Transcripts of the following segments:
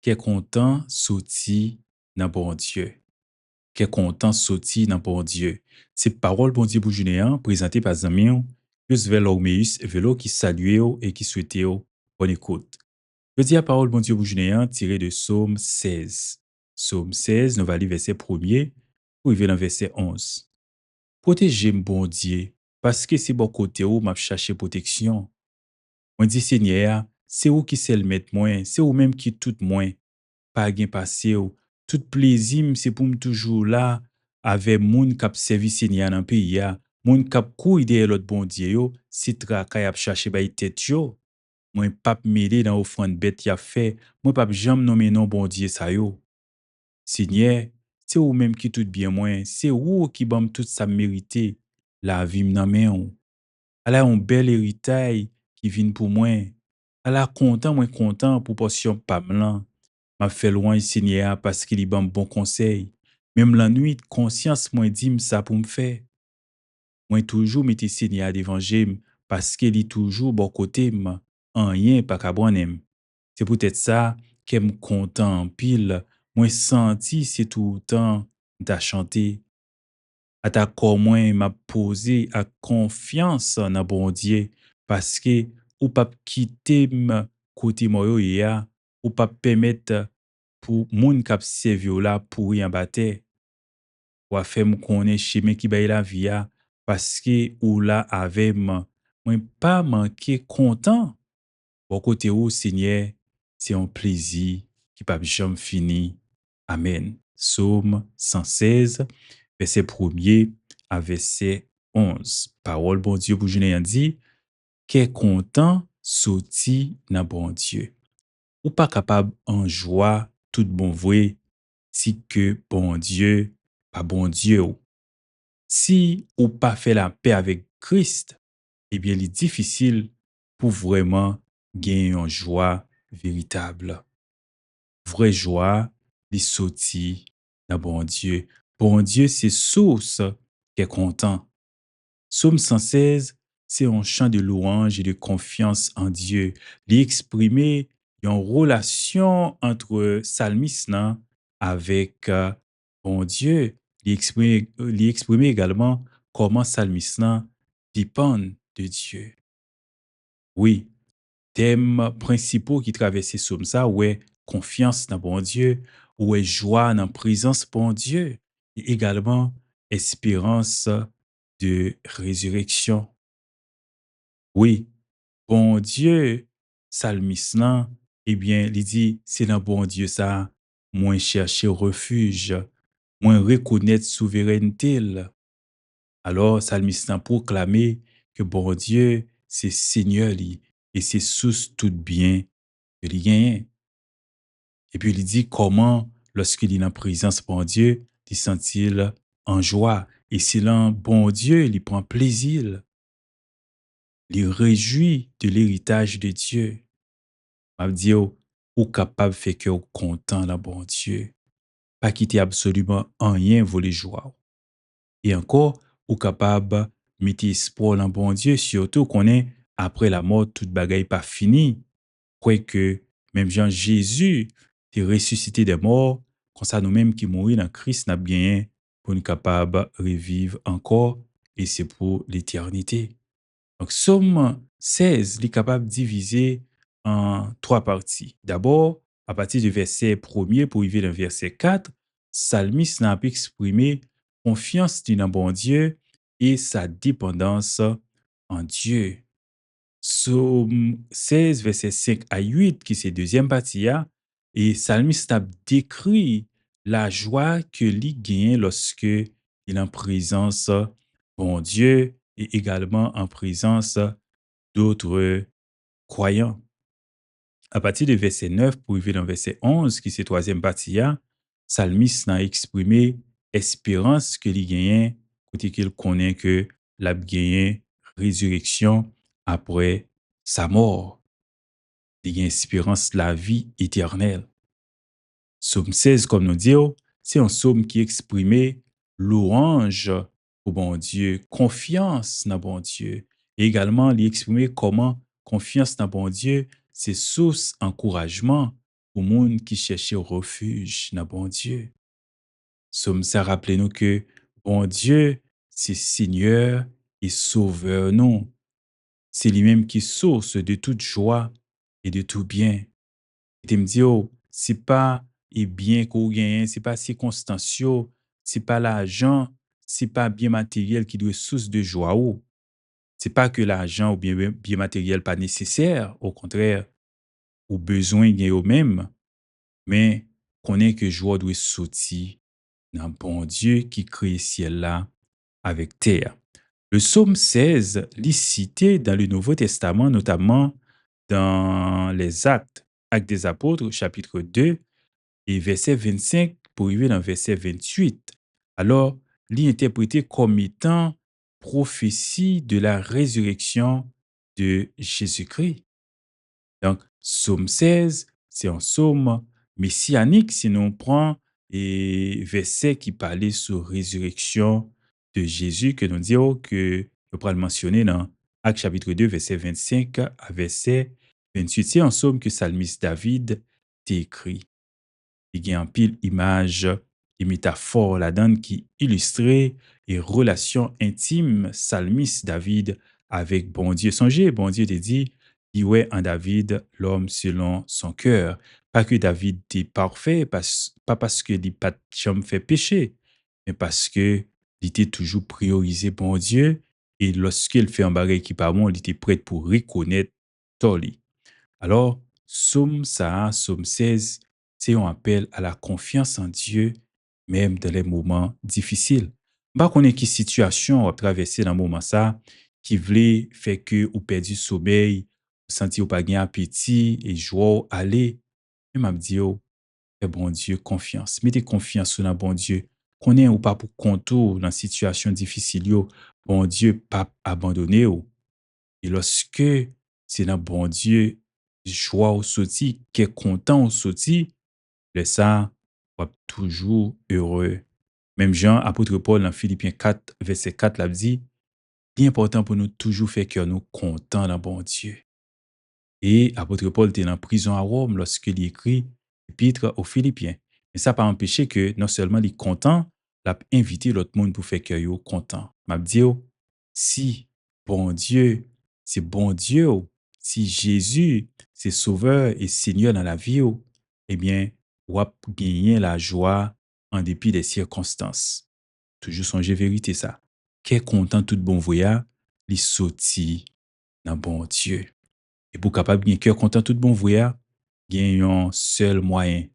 Qu'est content sorti dans bon Dieu. Qu'est content sorti dans bon Dieu. C'est parole bon Dieu pour Julien, présentée par Zamion, plus Velormeus, Velo qui salue et qui souhaite bonne écoute. Je dis la parole bon Dieu pour Julien, tiré de Psaume 16. Psaume 16, nous allons lire verset 1er pour arriver dans verset 11. Protégez bon Dieu, parce que c'est bon côté où m'a cherché protection. Moi dis Seigneur, c'est où qui c'est le mettre moins, c'est où même qui tout moins. Pas gen passé ou tout plaisir c'est pour me toujours là avec moun k'ap servi Seigneur dans pays a moun k'ap courir derrière l'autre bon Dieu yo si travail a chercher bay tête yo moi pas mêler dans offrande bête y a fait moi pas jamais nommer non bon Dieu ça yo Seigneur c'est ou même qui tout bien moi c'est ou qui bam tout ça mérité la vie nan men ou elle a un bel héritage qui vient pour moi elle a content moi content pour portion pas blanc m'a fait loin Seigneur parce qu'il y a bon conseil. Même la nuit, conscience moi dit ça pour me faire. Moi toujours mettez Seigneur devant j'aime parce qu'il est toujours bon côté moi. En rien pas qu'à bonnem. C'est peut-être ça qu'elle content en pile. Moi senti c'est tout le temps d'à chanter. À ta corps moi m'a posé à confiance en bon Dieu parce que ou pas quitter côté moi yo ya ou pas permettre pour moun k'ap servi yo la pour y battre ou a fait me connaître chemin qui bail la vie a parce que ou là avec moi pas manquer content bon côté ou Seigneur c'est un plaisir qui pas jamais fini amen Psaume 116 verset 1er à verset 11 parole bon Dieu pour journée dit qu'est content sorti dans bon Dieu ou pas capable en joie tout bon vrai si que bon Dieu pas bon Dieu ou. Si ou pas fait la paix avec Christ eh bien il est difficile pour vraiment gagner une joie véritable vraie joie les sorti dans bon Dieu c'est source qui est content. Psaume 116, c'est un chant de louange et de confiance en Dieu. Il exprimer une relation entre psalmiste nan avec bon Dieu. Il exprimer également comment psalmiste nan dépend de Dieu. Oui, thèmes principaux qui traversent psaume ça, ouais, confiance dans bon Dieu, ouais, joie dans présence bon Dieu, et également espérance de résurrection. Oui, bon Dieu, psalmiste nan, eh bien, il dit, c'est dans bon Dieu ça, moins chercher refuge, moins reconnaître souveraineté. Alors, psalmiste nan proclamé que bon Dieu, c'est Seigneur li, et c'est source tout bien que li gagne. Et puis, il dit comment, lorsqu'il est en présence bon Dieu, il sent-il en joie. Et c'est là, bon Dieu, il prend plaisir. Il réjouit de l'héritage de Dieu. M'a dit, ou capable de faire que ou content là, bon Dieu. Pas quitter absolument rien voler joie. Et encore, ou capable de mettre espoir dans bon Dieu, surtout qu'on est après la mort, toute bagaille pas fini. Que même Jean Jésus est ressuscité des morts, comme ça nous-mêmes qui mourons dans Christ, n'a bien pour nous capables de revivre encore, et c'est pour l'éternité. Donc, Psaume 16 il est capable de diviser en trois parties. D'abord, à partir du verset 1er pour arriver dans verset 4, psalmiste n'a pas exprimé confiance dans bon Dieu et sa dépendance en Dieu. Psaume 16, verset 5 à 8, qui c'est deuxième partie, et psalmiste a décrit la joie que lui gagne lorsque il est en présence bon Dieu et également en présence d'autres croyants. À partir du verset 9 pour arriver dans verset 11, qui c'est troisième partie, psalmiste a exprimé espérance que lui gagne, côté qu'il connaît que l'a gagné résurrection après sa mort. Il y a espérance de la vie éternelle. Psaume 16, comme nous disons, c'est un psaume qui exprimait louange au bon Dieu, confiance dans bon Dieu. Et également, il exprimait comment confiance dans bon Dieu, c'est source d'encouragement pour monde qui cherchait refuge dans bon Dieu. Somme ça rappelez nous que bon Dieu, c'est Seigneur et Sauveur non. C'est lui-même qui est source de toute joie et de tout bien. Et me dit, oh, c'est pas et bien qu'on gagne, c'est pas circonstance, c'est pas l'argent, c'est pas bien matériel qui doit être source de joie. Oh. C'est pas que l'argent ou bien matériel pas nécessaire, au contraire, ou besoin gagne au même, mais qu'on est que joie doit sortir d'un bon Dieu qui crée ciel là avec terre. Le psaume 16 lit cité dans le Nouveau Testament, notamment dans les Actes des Apôtres, chapitre 2, et verset 25 pour arriver dans verset 28. Alors, lit interprété comme étant prophétie de la résurrection de Jésus-Christ. Donc, psaume 16, c'est un psaume messianique si on prend et verset qui parlait sur résurrection de Jésus que nous disons que nous pourrons le mentionner dans Actes chapitre 2, verset 25 à verset 28. C'est un psaume que psalmiste David t'a écrit. Il y a un pile image et métaphore là-dedans qui illustrait les relations intimes psalmiste David avec bon Dieu. Songez, bon Dieu te dit, il ouais en David l'homme selon son cœur. Pas que David était parfait, pas parce que il pas jamais fait péché, mais parce que il était toujours priorisé bon Dieu et lorsqu'il fait un bagage qui pas bon, il était prêt pour reconnaître tort. Alors, Psaume 16, c'est un appel à la confiance en Dieu, même dans les moments difficiles. Bah, qu'on est qui situation à traverser dans le moment ça, qui voulait faire que ou perdu sommeil, ou senti ou pas gain appétit et joie aller. Mais m'a dit, oh, fais bon Dieu confiance. Mettez confiance dans bon Dieu. Qu'on est ou pas pour contour dans situation difficile, yo, bon Dieu pas abandonné ou. Et lorsque c'est dans bon Dieu, joie au sorti, qui est content au sorti, le ça, on va toujours heureux. Même Jean, apôtre Paul, dans Philippiens 4, verset 4, l'a dit, il est important pour nous toujours faire que nous content dans bon Dieu. Et apôtre Paul était en prison à Rome lorsqu'il écrit l'épître aux Philippiens. Mais ça n'a pas empêché que non seulement il est content, il a invité l'autre monde pour faire que yo content. M'a dit, oh, si bon Dieu, c'est bon Dieu, oh, si Jésus, c'est sauveur et Seigneur dans la vie, oh, eh bien, on va gagner la joie en dépit des circonstances. Toujours songer vérité ça. Qu'est content tout bon voyage, il sorti dans bon Dieu. Et pour capable de cœur content tout bon voyage, il y a un seul moyen,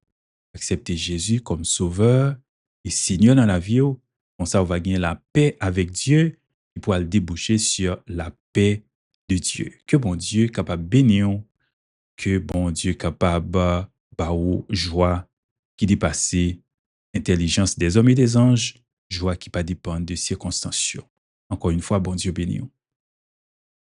accepter Jésus comme sauveur et Seigneur dans la vie. Comme ça, on va gagner la paix avec Dieu et pouvoir le déboucher sur la paix de Dieu. Que bon Dieu capable de bénir, que bon Dieu capable de joie qui dépasse intelligence des hommes et des anges, joie qui pas dépendre de circonstances. Encore une fois, bon Dieu bénir.